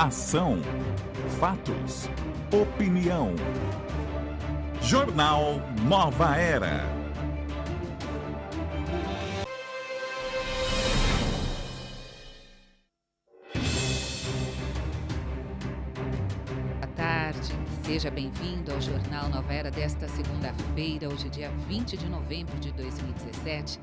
Ação, fatos, opinião. Jornal Nova Era. Boa tarde, seja bem-vindo ao Jornal Nova Era desta segunda-feira, hoje dia 20 de novembro de 2017.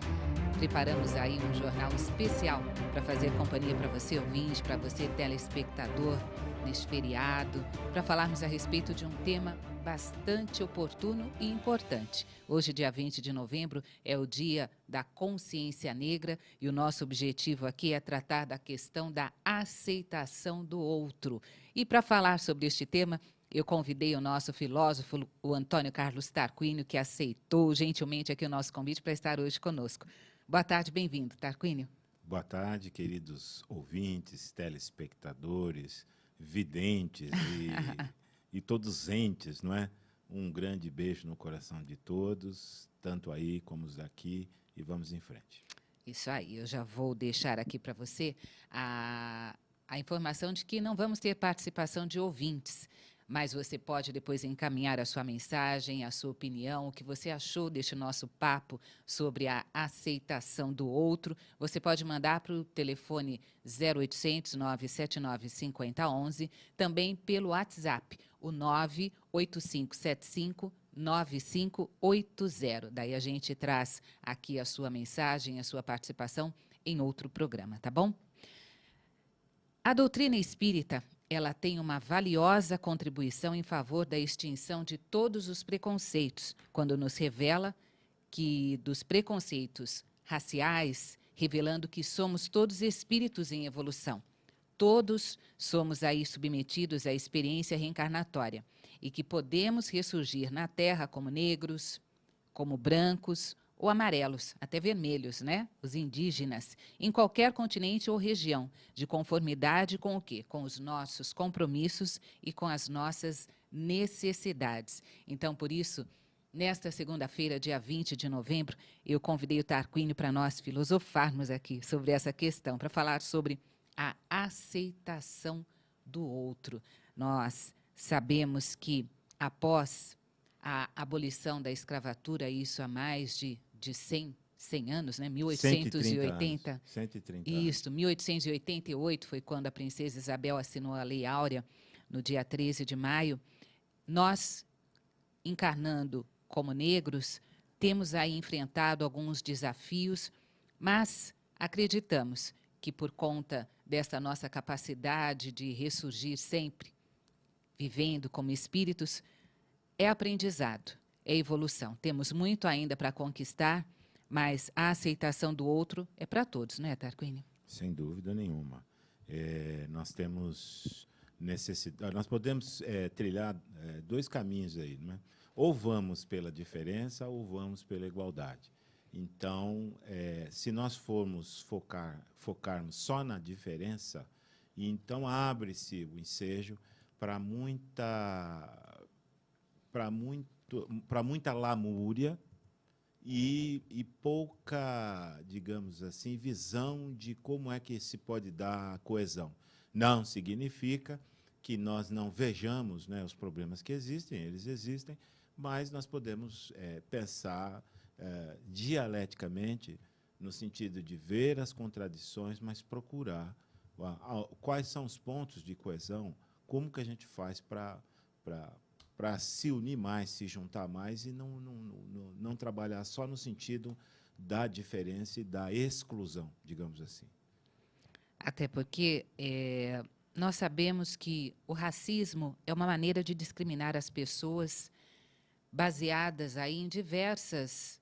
Preparamos aí um jornal especial para fazer companhia para você ouvinte, para você telespectador neste feriado, para falarmos a respeito de um tema bastante oportuno e importante. Hoje, dia 20 de novembro, é o Dia da Consciência Negra e o nosso objetivo aqui é tratar da questão da aceitação do outro. E para falar sobre este tema, eu convidei o nosso filósofo, o Antônio Carlos Tarquínio, que aceitou gentilmente aqui o nosso convite para estar hoje conosco. Boa tarde, bem-vindo, Tarquínio. Boa tarde, queridos ouvintes, telespectadores, videntes e todos os entes, não é? Um grande beijo no coração de todos, tanto aí como os aqui, e vamos em frente. Isso aí, eu já vou deixar aqui para você a informação de que não vamos ter participação de ouvintes, mas você pode depois encaminhar a sua mensagem, a sua opinião, o que você achou deste nosso papo sobre a aceitação do outro. Você pode mandar para o telefone 0800 979 5011, também pelo WhatsApp, o 98575 9580. Daí a gente traz aqui a sua mensagem, a sua participação em outro programa, tá bom? A doutrina espírita, ela tem uma valiosa contribuição em favor da extinção de todos os preconceitos, quando nos revela que dos preconceitos raciais, revelando que somos todos espíritos em evolução. Todos somos aí submetidos à experiência reencarnatória e que podemos ressurgir na Terra como negros, como brancos ou amarelos, até vermelhos, né? Os indígenas, em qualquer continente ou região, de conformidade com o quê? Com os nossos compromissos e com as nossas necessidades. Então, por isso, nesta segunda-feira, dia 20 de novembro, eu convidei o Tarquínio para nós filosofarmos aqui sobre essa questão, para falar sobre a aceitação do outro. Nós sabemos que após a abolição da escravatura, isso há mais de 100 anos, né? 1880. 130 Isso, 1888 foi quando a princesa Isabel assinou a Lei Áurea, no dia 13 de maio. Nós, encarnando como negros, temos aí enfrentado alguns desafios, mas acreditamos que por conta desta nossa capacidade de ressurgir sempre, vivendo como espíritos, é aprendizado, é evolução. Temos muito ainda para conquistar, mas a aceitação do outro é para todos, não é, Tarquínio? Sem dúvida nenhuma. Nós temos necessidade, nós podemos trilhar dois caminhos aí, não é? Ou vamos pela diferença ou vamos pela igualdade. Então, se nós formos focarmos só na diferença, então abre-se o ensejo para muita lamúria e pouca, digamos assim, visão de como é que se pode dar a coesão. Não significa que nós não vejamos, né, os problemas que existem, eles existem, mas nós podemos pensar dialeticamente, no sentido de ver as contradições, mas procurar quais são os pontos de coesão, como que a gente faz para se unir mais, se juntar mais e não trabalhar só no sentido da diferença e da exclusão, digamos assim. Até porque nós sabemos que o racismo é uma maneira de discriminar as pessoas baseadas aí em diversas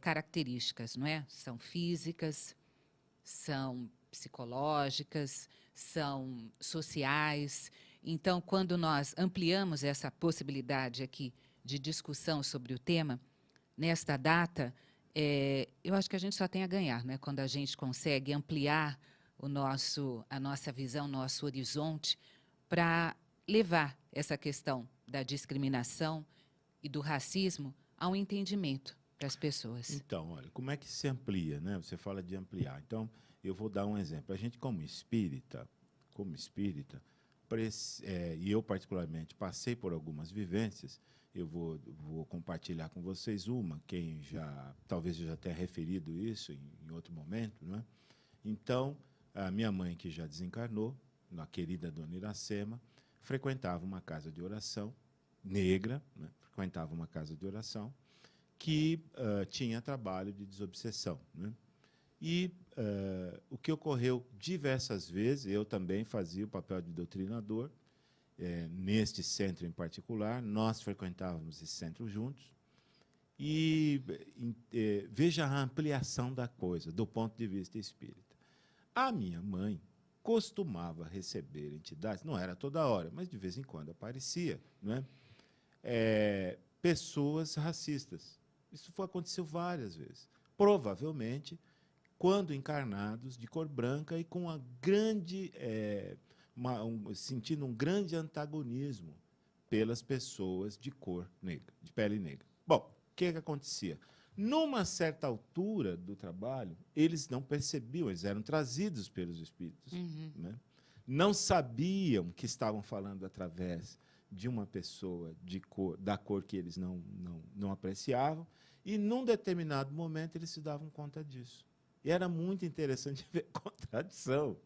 características, não é? São físicas, são psicológicas, são sociais. Então, quando nós ampliamos essa possibilidade aqui de discussão sobre o tema, nesta data, eu acho que a gente só tem a ganhar, né? Quando a gente consegue ampliar a nossa visão, nosso horizonte, para levar essa questão da discriminação e do racismo a um entendimento para as pessoas. Então, olha, como é que se amplia, né? Você fala de ampliar. Então, eu vou dar um exemplo. A gente, como espírita, e eu particularmente passei por algumas vivências, eu vou compartilhar com vocês uma, quem talvez eu já tenha referido isso em outro momento, não é? Então, a minha mãe, que já desencarnou, a querida dona Iracema, frequentava uma casa de oração negra, né? Frequentava uma casa de oração que tinha trabalho de desobsessão, né? E o que ocorreu diversas vezes, eu também fazia o papel de doutrinador, neste centro em particular, nós frequentávamos esse centro juntos, e veja a ampliação da coisa, do ponto de vista espírita. A minha mãe costumava receber entidades, não era toda hora, mas de vez em quando aparecia, não é? Pessoas racistas. Isso aconteceu várias vezes. Provavelmente, quando encarnados, de cor branca e com uma grande, sentindo um grande antagonismo pelas pessoas de cor negra, de pele negra. Bom, o que acontecia? Numa certa altura do trabalho, eles não percebiam, eles eram trazidos pelos espíritos. Né? Não sabiam que estavam falando através de uma pessoa da cor que eles não apreciavam, e, num determinado momento, eles se davam conta disso. E era muito interessante ver a contradição,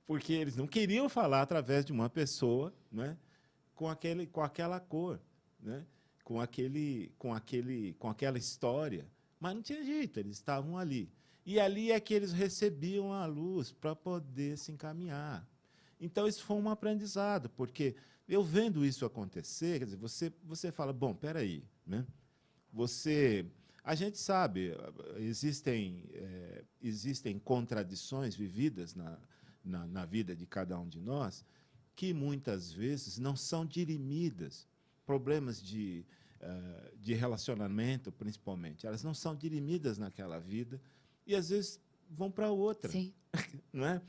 porque eles não queriam falar através de uma pessoa, né, com aquela cor, né, com aquela história, mas não tinha jeito, eles estavam ali. E ali é que eles recebiam a luz para poder se encaminhar. Então, isso foi um aprendizado, porque eu vendo isso acontecer, quer dizer, você fala, bom, espera aí, né? A gente sabe, existem contradições vividas na vida de cada um de nós, que muitas vezes não são dirimidas. Problemas de relacionamento, principalmente, elas não são dirimidas naquela vida e, às vezes, vão para outra. Sim. Não é?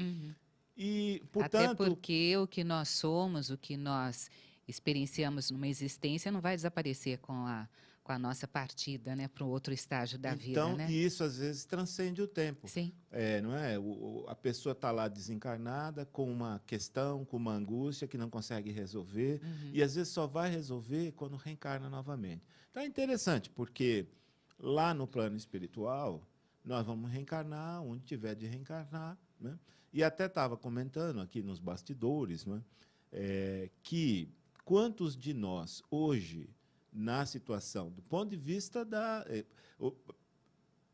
E, portanto, até porque o que nós somos, o que nós experienciamos numa existência não vai desaparecer com a nossa partida, né, para um outro estágio da vida, né? E isso, às vezes, transcende o tempo. Sim. Não é? A pessoa está lá desencarnada com uma questão, com uma angústia que não consegue resolver, e, às vezes, só vai resolver quando reencarna novamente. Então, é interessante, porque lá no plano espiritual, nós vamos reencarnar onde tiver de reencarnar, né? E até estava comentando aqui nos bastidores, né, que quantos de nós, hoje, na situação, do ponto de vista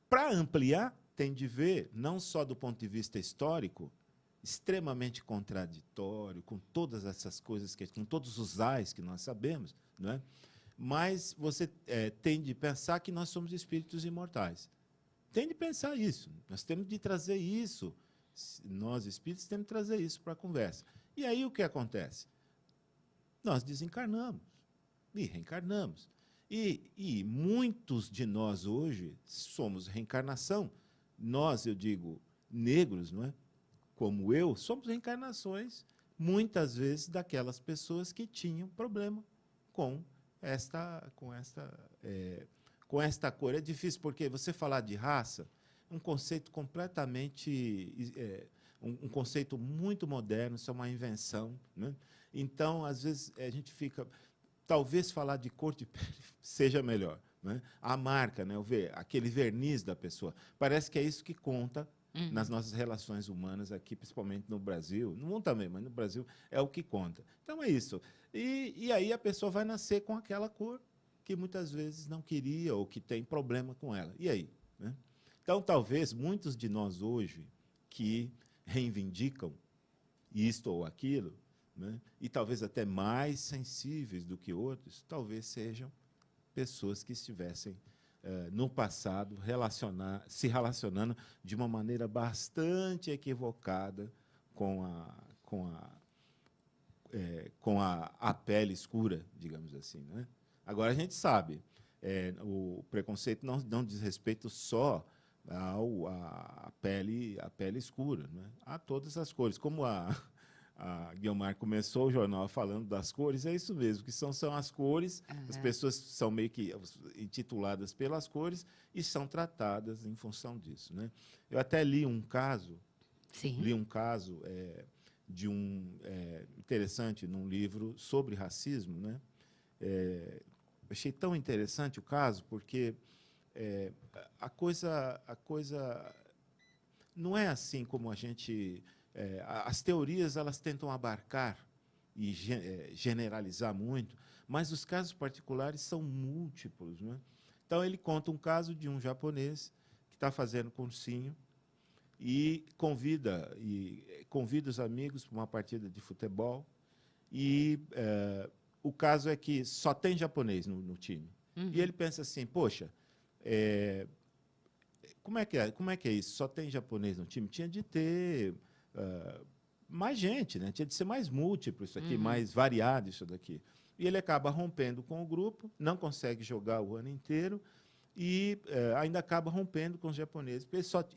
para ampliar, tem de ver, não só do ponto de vista histórico, extremamente contraditório, com todas essas coisas, com todos os ais que nós sabemos, não é? Mas você tem de pensar que nós somos espíritos imortais. Tem de pensar isso. Nós temos de trazer isso. Nós, espíritos, temos de trazer isso para a conversa. E aí o que acontece? Nós desencarnamos e reencarnamos. E muitos de nós hoje somos reencarnação. Nós, eu digo, negros, não é? Como eu, somos reencarnações, muitas vezes, daquelas pessoas que tinham problema com esta cor. É difícil, porque você falar de raça é um conceito completamente... um conceito muito moderno, isso é uma invenção, né? Então, às vezes, a gente fica... Talvez falar de cor de pele seja melhor, né? A marca, né? Aquele verniz da pessoa. Parece que é isso que conta nas nossas relações humanas aqui, principalmente no Brasil. No mundo também, mas no Brasil é o que conta. Então, é isso. E aí a pessoa vai nascer com aquela cor que muitas vezes não queria ou que tem problema com ela. E aí? Né? Então, talvez muitos de nós hoje que reivindicam isto ou aquilo, né, e talvez até mais sensíveis do que outros, talvez sejam pessoas que estivessem no passado se relacionando de uma maneira bastante equivocada com a pele escura, digamos assim, né? Agora, a gente sabe, o preconceito não diz respeito só à pele escura, né? Há todas as cores. Como a Guiomar começou o jornal falando das cores, é isso mesmo, que são as cores, as pessoas são meio que intituladas pelas cores e são tratadas em função disso, né? Eu até li um caso, interessante num livro sobre racismo, né? Achei tão interessante o caso porque a coisa não é assim como a gente as teorias elas tentam abarcar e generalizar muito, mas os casos particulares são múltiplos, né? Então ele conta um caso de um japonês que está fazendo cursinho e convida os amigos para uma partida de futebol e o caso é que só tem japonês no time. Uhum. E ele pensa assim, poxa, como é que é isso? Só tem japonês no time? Tinha de ter mais gente, né? Tinha de ser mais múltiplo isso aqui, mais variado isso daqui. E ele acaba rompendo com o grupo, não consegue jogar o ano inteiro e ainda acaba rompendo com os japoneses.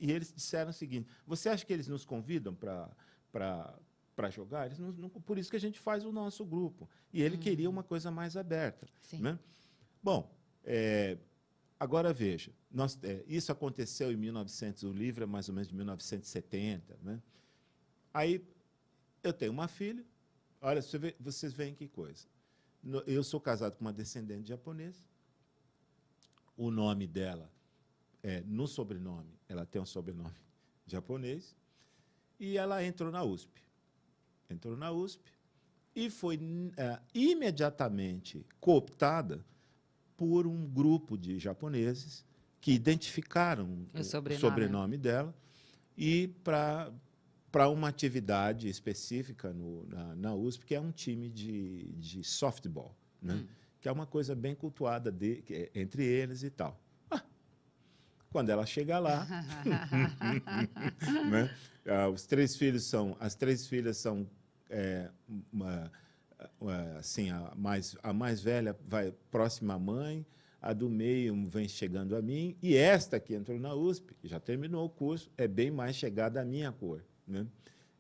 E eles disseram o seguinte, você acha que eles nos convidam para jogar? Eles não, por isso que a gente faz o nosso grupo. E ele queria uma coisa mais aberta. Né? Bom, agora veja, isso aconteceu em 1900, o livro é mais ou menos de 1970. Né? Aí eu tenho uma filha, olha, vocês veem que coisa. Eu sou casado com uma descendente japonesa, o nome dela, no sobrenome, ela tem um sobrenome japonês, e ela entrou na USP. Entrou na USP e foi imediatamente cooptada por um grupo de japoneses que identificaram o sobrenome dela e para uma atividade específica na USP, que é um time de softball, né? Que é uma coisa bem cultuada entre eles e tal. Quando ela chega lá, né? As três filhas são assim, a mais velha vai próxima à mãe, a do meio vem chegando a mim, e esta que entrou na USP, que já terminou o curso, é bem mais chegada à minha cor. Né?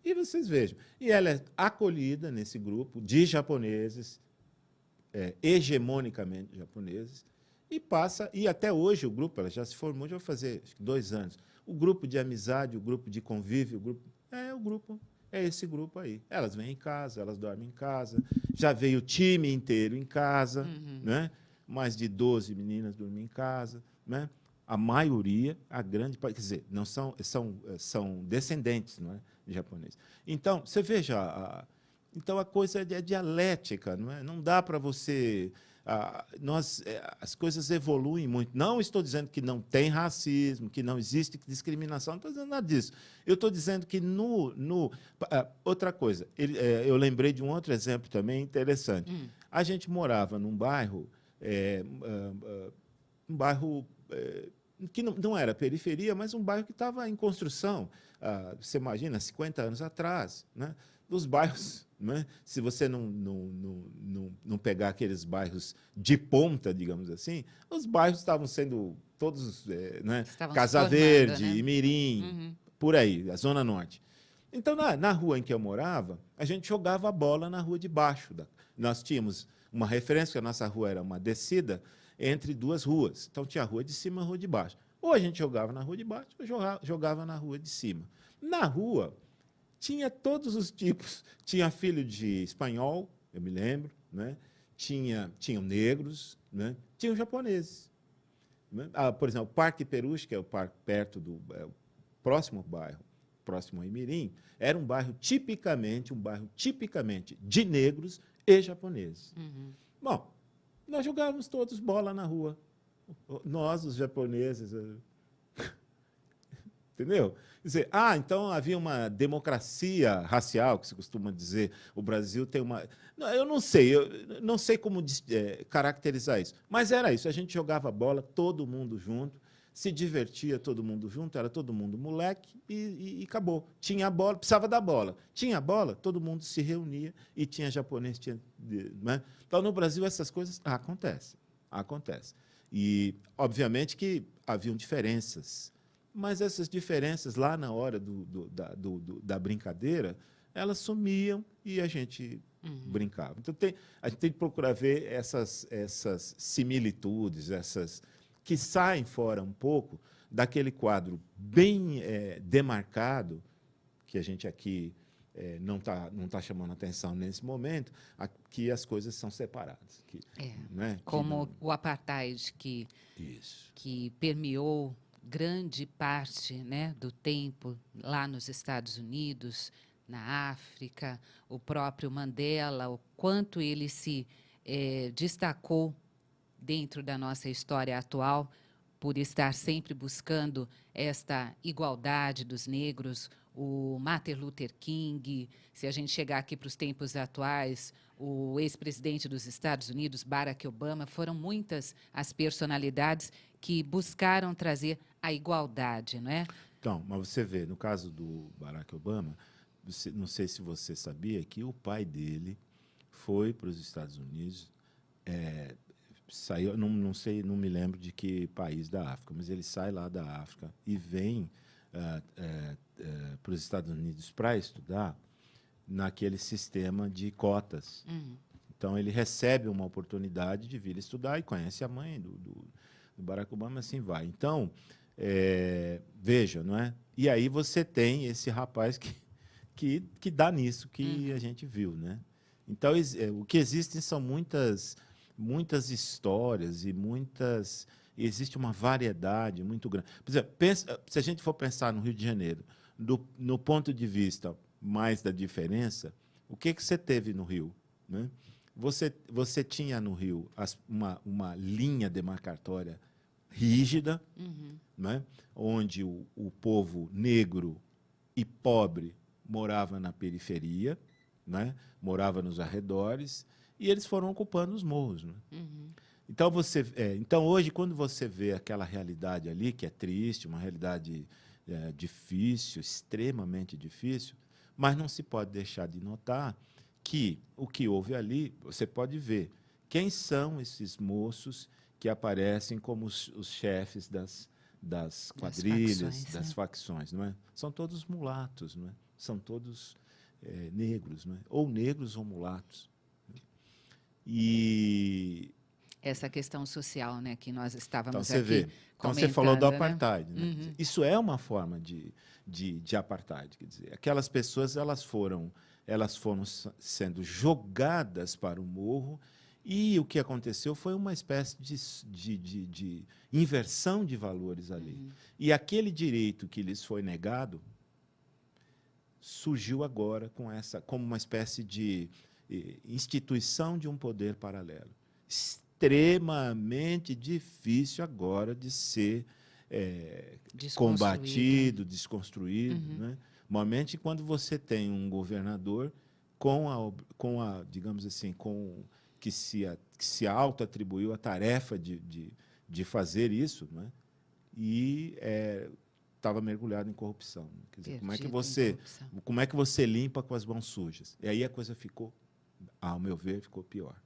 E vocês vejam, e ela é acolhida nesse grupo de japoneses, hegemonicamente japoneses, e até hoje o grupo, ela já se formou, já vai fazer acho que 2 anos, o grupo de amizade, o grupo de convívio, é esse grupo aí. Elas vêm em casa, elas dormem em casa, já veio o time inteiro em casa, né? Mais de 12 meninas dormem em casa, né? A maioria, quer dizer, não são descendentes, não é, de japoneses. Então, você veja, então a coisa é dialética, não é? Não dá para você as coisas evoluem muito. Não estou dizendo que não tem racismo, que não existe discriminação, não estou dizendo nada disso. Eu estou dizendo que outra coisa, eu lembrei de um outro exemplo também interessante. A gente morava num bairro, que não era periferia, mas um bairro que estava em construção. Você imagina, 50 anos atrás, né? Os bairros, né? Se você não pegar aqueles bairros de ponta, digamos assim, os bairros estavam sendo todos, né? Casa Verde, né? Imirim, por aí, a Zona Norte. Então, na rua em que eu morava, a gente jogava bola na rua de baixo. Nós tínhamos uma referência, que a nossa rua era uma descida entre 2 ruas. Então, tinha a rua de cima e a rua de baixo. Ou a gente jogava na rua de baixo, ou jogava na rua de cima. Na rua, tinha todos os tipos. Tinha filho de espanhol, eu me lembro, né? Tinham negros, né? Tinham japoneses. Né? Por exemplo, o Parque Peruche, que é o parque perto do próximo bairro, próximo a Imirim, era um bairro tipicamente de negros e japoneses. Bom, nós jogávamos todos bola na rua. Nós, os japoneses. Entendeu? Quer dizer, então havia uma democracia racial, que se costuma dizer. O Brasil tem uma... Eu não sei como caracterizar isso. Mas era isso, a gente jogava bola, todo mundo junto, se divertia todo mundo junto, era todo mundo moleque e acabou. Tinha a bola, precisava da bola. Tinha a bola, todo mundo se reunia e tinha japonês. Né? Então, no Brasil, essas coisas acontecem. E, obviamente, que haviam diferenças. Mas essas diferenças, lá na hora da brincadeira, elas sumiam e a gente brincava. Então, a gente tem que procurar ver essas similitudes, que saem fora um pouco daquele quadro bem demarcado que a gente aqui não tá chamando atenção nesse momento, que as coisas são separadas. Né? Como o apartheid Isso. que permeou grande parte, né, do tempo lá nos Estados Unidos, na África, o próprio Mandela, o quanto ele se destacou dentro da nossa história atual por estar sempre buscando esta igualdade dos negros, o Martin Luther King, se a gente chegar aqui para os tempos atuais, o ex-presidente dos Estados Unidos, Barack Obama, foram muitas as personalidades que buscaram trazer a igualdade, não é? Então, mas você vê, no caso do Barack Obama, não sei se você sabia que o pai dele foi para os Estados Unidos, saiu, não sei, não me lembro de que país da África, mas ele sai lá da África e vem para os Estados Unidos para estudar naquele sistema de cotas. Então, ele recebe uma oportunidade de vir estudar e conhece a mãe do Barack Obama, assim vai. Então, veja, não é? E aí você tem esse rapaz que dá nisso que a gente viu, né? Então, o que existem são muitas histórias e existe uma variedade muito grande. Por exemplo, se a gente for pensar no Rio de Janeiro, no ponto de vista mais da diferença, o que você teve no Rio, né? Você tinha no Rio uma linha demarcatória rígida, né? Onde o povo negro e pobre morava na periferia, né? Morava nos arredores, e eles foram ocupando os morros, né? Então, hoje, quando você vê aquela realidade ali, que é triste, uma realidade difícil, extremamente difícil, mas não se pode deixar de notar que o que houve ali, você pode ver quem são esses moços que aparecem como os chefes das quadrilhas, das facções, não é? São todos mulatos, não é? São todos negros, não é? Ou negros ou mulatos. E essa questão social, né, que nós estávamos então, você aqui vê. Então, você falou do né? apartheid. Né? Isso é uma forma de apartheid. Quer dizer, aquelas pessoas elas foram sendo jogadas para o morro e o que aconteceu foi uma espécie de inversão de valores ali. E aquele direito que lhes foi negado surgiu agora como uma espécie de instituição de um poder paralelo. Extremamente difícil agora de ser combatido, desconstruído. Né? Normalmente, quando você tem um governador digamos assim, que se auto-atribuiu a tarefa de fazer isso, né? E estava mergulhado em corrupção. Quer dizer, como é que você limpa com as mãos sujas? E aí a coisa ficou, ao meu ver, ficou pior.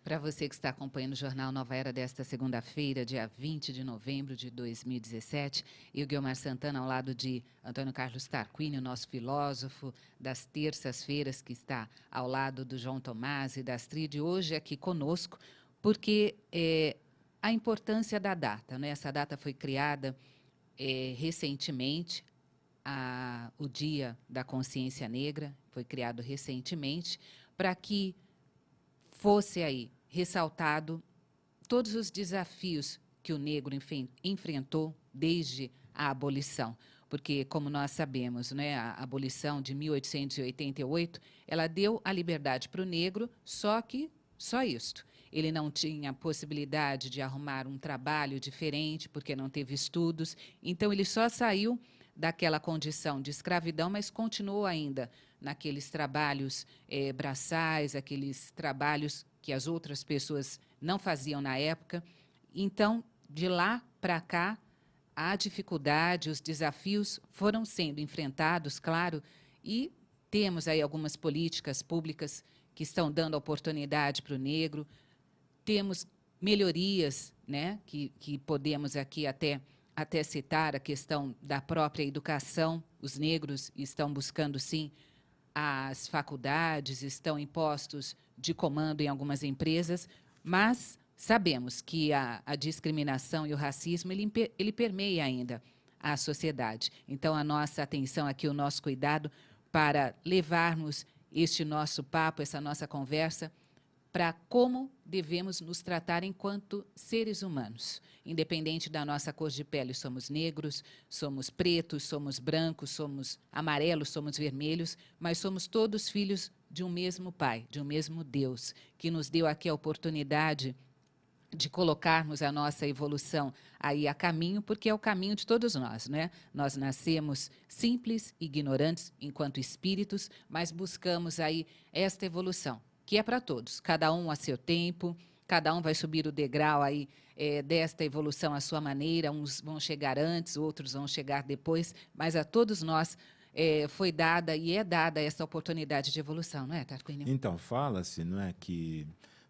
Para você que está acompanhando o Jornal Nova Era desta segunda-feira, dia 20 de novembro de 2017, eu, Guilmar Santana, ao lado de Antônio Carlos Tarquínio, nosso filósofo das terças-feiras, que está ao lado do João Tomás e da Astrid, hoje aqui conosco, porque a importância da data, né? Essa data foi criada recentemente, o Dia da Consciência Negra, foi criado recentemente, para que fosse aí ressaltado todos os desafios que o negro enfrentou desde a abolição. Porque, como nós sabemos, né, a abolição de 1888, ela deu a liberdade para o negro, só isto. Ele não tinha possibilidade de arrumar um trabalho diferente, porque não teve estudos. Então, ele só saiu daquela condição de escravidão, mas continuou ainda naqueles trabalhos braçais, aqueles trabalhos que as outras pessoas não faziam na época. Então, de lá para cá, a dificuldade, os desafios foram sendo enfrentados, claro, e temos aí algumas políticas públicas que estão dando oportunidade para o negro, temos melhorias, né, que podemos aqui até citar a questão da própria educação. Os negros estão buscando, sim, as faculdades, estão em postos de comando em algumas empresas, mas sabemos que a discriminação e o racismo, ele permeia ainda a sociedade. Então, a nossa atenção aqui, o nosso cuidado para levarmos este nosso papo, essa nossa conversa, para como devemos nos tratar enquanto seres humanos. Independente da nossa cor de pele, somos negros, somos pretos, somos brancos, somos amarelos, somos vermelhos, mas somos todos filhos de um mesmo Pai, de um mesmo Deus, que nos deu aqui a oportunidade de colocarmos a nossa evolução aí a caminho, porque é o caminho de todos nós, né? Nós nascemos simples, ignorantes enquanto espíritos, mas buscamos aí esta evolução, que é para todos, cada um a seu tempo, cada um vai subir o degrau aí desta evolução à sua maneira, uns vão chegar antes, outros vão chegar depois, mas a todos nós foi dada e é dada essa oportunidade de evolução, não é, Tarquínio? Então, fala-se, não é,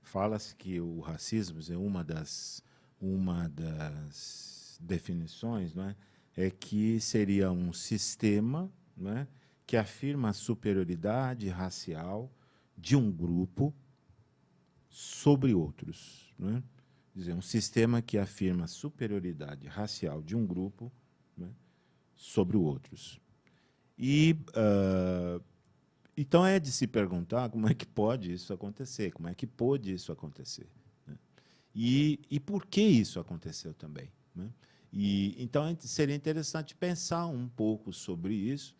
fala-se que o racismo é uma das definições, não é que seria um sistema, não é, que afirma a superioridade racial de um grupo sobre outros, não é? Quer dizer, um sistema que afirma a superioridade racial de um grupo, não é, sobre outros. E então é de se perguntar como é que pode isso acontecer, como é que pôde isso acontecer, né? E por que isso aconteceu também, né? Então seria interessante pensar um pouco sobre isso.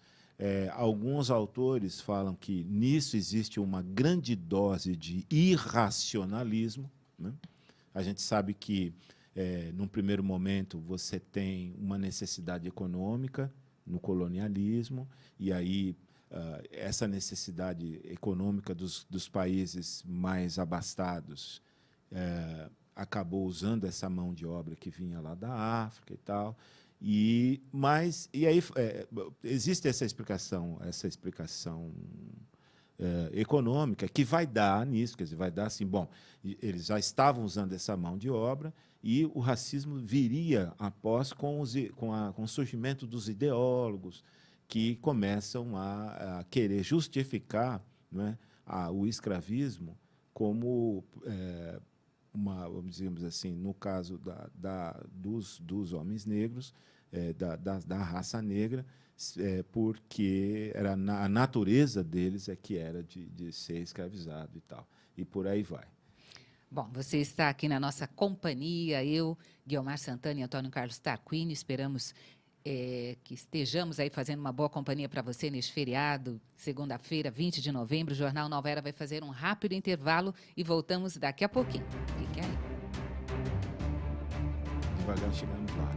Alguns autores falam que nisso existe uma grande dose de irracionalismo, né? A gente sabe que, num primeiro momento, você tem uma necessidade econômica no colonialismo, e aí essa necessidade econômica dos países mais abastados acabou usando essa mão de obra que vinha lá da África e tal. E aí existe essa explicação econômica que vai dar nisso, quer dizer, vai dar assim, bom, eles já estavam usando essa mão de obra e o racismo viria após com o surgimento dos ideólogos que começam a querer justificar, não é, o escravismo como vamos dizer assim, no caso dos homens negros, da raça negra, porque era a natureza deles que era de ser escravizado e tal. E por aí vai. Bom, você está aqui na nossa companhia, eu, Guiomar Santana e Antônio Carlos Tarquínio, esperamos que estejamos aí fazendo uma boa companhia para você neste feriado, segunda-feira, 20 de novembro. O Jornal Nova Era vai fazer um rápido intervalo e voltamos daqui a pouquinho. Fique aí. Devagar chegamos lá.